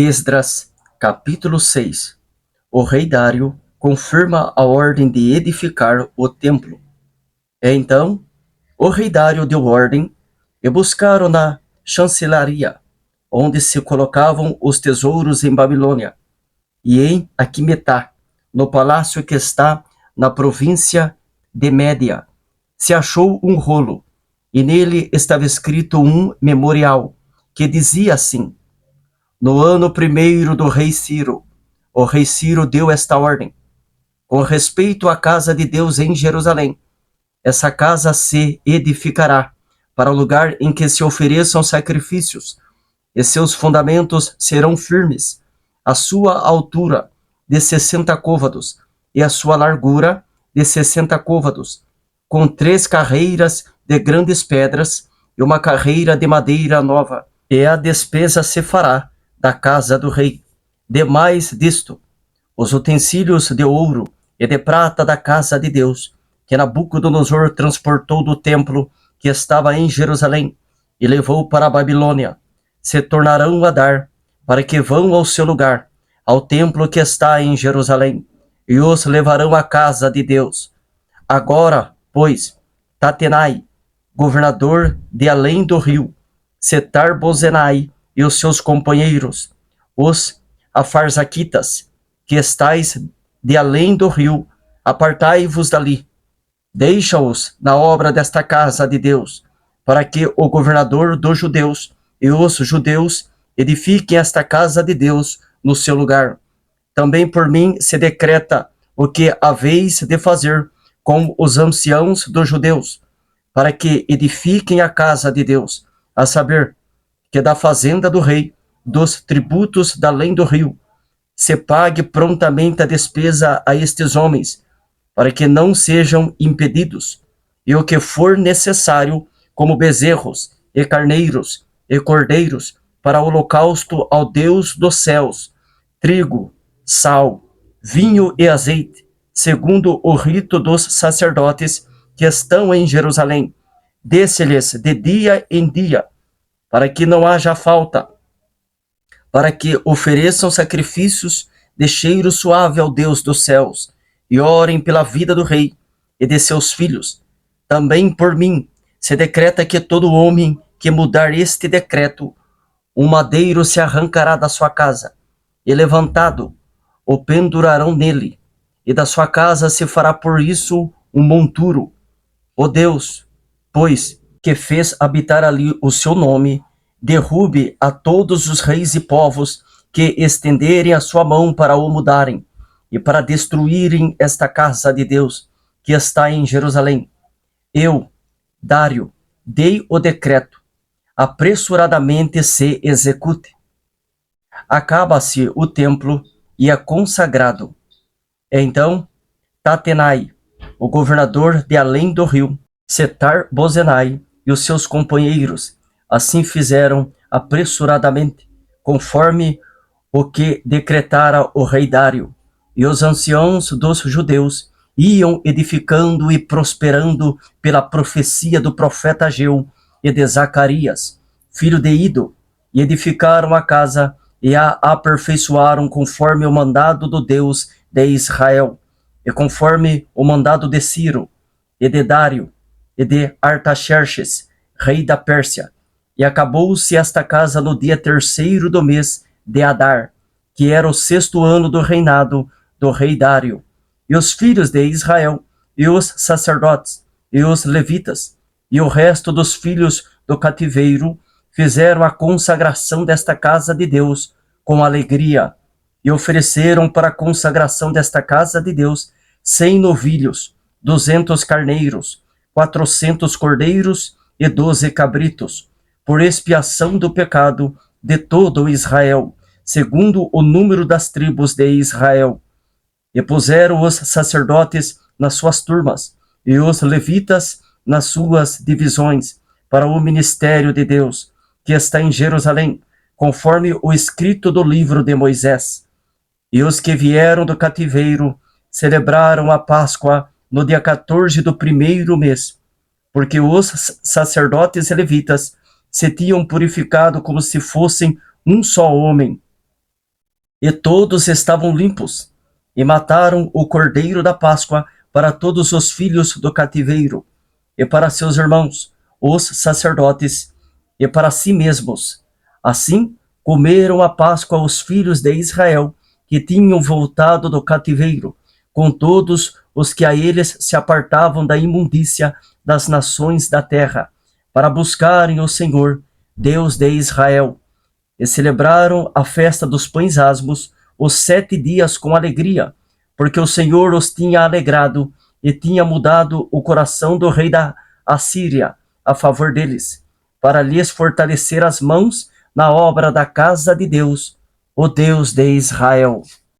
Esdras, capítulo 6. O rei Dário confirma a ordem de edificar o templo. Então, o rei Dário deu ordem e buscaram na chancelaria, onde se colocavam os tesouros em Babilônia, e em Aquimetá, no palácio que está na província de Média, se achou um rolo, e nele estava escrito um memorial, que dizia assim: no ano primeiro do rei Ciro, o rei Ciro deu esta ordem: com respeito à casa de Deus em Jerusalém, essa casa se edificará para o lugar em que se ofereçam sacrifícios, e seus fundamentos serão firmes. A sua altura de 60 côvados, e a sua largura de 60 côvados, com 3 carreiras de grandes pedras, e uma carreira de madeira nova, e a despesa se fará da casa do rei. Demais disto, os utensílios de ouro e de prata da casa de Deus, que Nabucodonosor transportou do templo que estava em Jerusalém e levou para a Babilônia, se tornarão a dar, para que vão ao seu lugar, ao templo que está em Jerusalém, e os levarão à casa de Deus. Agora, pois, Tatenai, governador de além do rio, Setar-Bozenai e os seus companheiros, os afarzaquitas, que estáis de além do rio, apartai-vos dali. Deixa-os na obra desta casa de Deus, para que o governador dos judeus e os judeus edifiquem esta casa de Deus no seu lugar. Também por mim se decreta o que haveis de fazer com os anciãos dos judeus, para que edifiquem a casa de Deus, a saber, que da fazenda do rei, dos tributos da além do rio, se pague prontamente a despesa a estes homens, para que não sejam impedidos, e o que for necessário, como bezerros, e carneiros, e cordeiros, para holocausto ao Deus dos céus, trigo, sal, vinho e azeite, segundo o rito dos sacerdotes que estão em Jerusalém, desse-lhes de dia em dia, para que não haja falta, para que ofereçam sacrifícios de cheiro suave ao Deus dos céus, e orem pela vida do rei e de seus filhos. Também por mim se decreta que todo homem que mudar este decreto, um madeiro se arrancará da sua casa, e levantado, o pendurarão nele, e da sua casa se fará por isso um monturo. O Deus, pois, que fez habitar ali o seu nome, derrube a todos os reis e povos que estenderem a sua mão para o mudarem, e para destruírem esta casa de Deus, que está em Jerusalém. Eu, Dário, dei o decreto, apressuradamente se execute. Acaba-se o templo e é consagrado. Então, Tatenai, o governador de além do rio, Setar-Bozenai e os seus companheiros, assim fizeram apressuradamente, conforme o que decretara o rei Dário, e os anciãos dos judeus iam edificando e prosperando pela profecia do profeta Ageu e de Zacarias, filho de Ido, e edificaram a casa e a aperfeiçoaram conforme o mandado do Deus de Israel, e conforme o mandado de Ciro, e de Dário, e de Artaxerxes, rei da Pérsia. E acabou-se esta casa no dia 3º do mês de Adar, que era o 6º ano do reinado do rei Dário. E os filhos de Israel, e os sacerdotes, e os levitas, e o resto dos filhos do cativeiro, fizeram a consagração desta casa de Deus com alegria, e ofereceram para a consagração desta casa de Deus 100 novilhos, 200 carneiros, 400 cordeiros e 12 cabritos, por expiação do pecado de todo Israel, segundo o número das tribos de Israel. E puseram os sacerdotes nas suas turmas, e os levitas nas suas divisões, para o ministério de Deus, que está em Jerusalém, conforme o escrito do livro de Moisés. E os que vieram do cativeiro celebraram a Páscoa no dia 14 do 1º mês, porque os sacerdotes e levitas se tinham purificado como se fossem um só homem. E todos estavam limpos, e mataram o cordeiro da Páscoa para todos os filhos do cativeiro, e para seus irmãos, os sacerdotes, e para si mesmos. Assim, comeram a Páscoa os filhos de Israel, que tinham voltado do cativeiro, com todos os que a eles se apartavam da imundícia das nações da terra, para buscarem o Senhor, Deus de Israel. E celebraram a festa dos pães asmos os 7 dias com alegria, porque o Senhor os tinha alegrado e tinha mudado o coração do rei da Assíria a favor deles, para lhes fortalecer as mãos na obra da casa de Deus, o Deus de Israel.